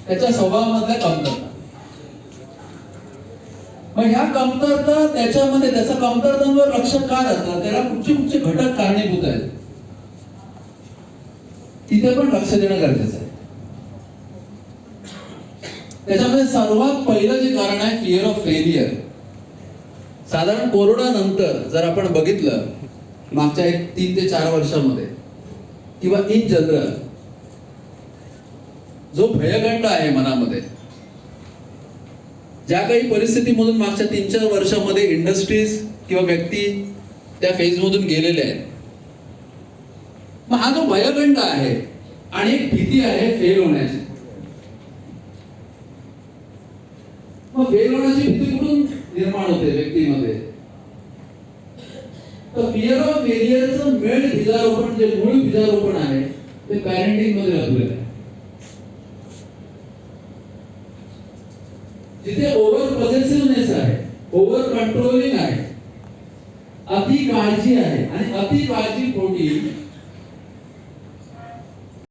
त्याच्या स्वभावामधल्या कमतरता. मग ह्या कमतरता त्याच्यामध्ये त्याचा कमतरतांवर लक्ष का जातं, त्याला कुठचे घटक कारणीभूत आहेत, तिथे पण लक्ष देणं गरजेचं आहे. त्याच्यामध्ये सर्वात पहिलं जे कारण आहे फिअर ऑफ फेलियर. साधारण कोरोना नंतर जर आपण बघितलं मागच्या 3 ते 4 वर्षामध्ये किंवा इन जनरल जो भयगंड आहे मनामध्ये, ज्या काही परिस्थितीमधून मागच्या 3-4 वर्षामध्ये इंडस्ट्रीज किंवा व्यक्ती त्या फेज मधून गेलेले आहेत, मग हा जो भयगंड आहे आणि एक भीती आहे फेल होण्याची. मग फेल होण्याची भीती कुठून निर्माण होते व्यक्तीमध्ये? तर फिअर ऑफ फेलियरचं मेन बीजारोपण, जे मूळ बीजारोपण आहे ते पॅरेंटिंग मध्ये लपलेलं आहे. जिथे ओव्हर पॉझिटिव्हनेस आहे, ओव्हर कंट्रोलिंग आहे, अति काळजी आहे आणि अति काळजी पोटी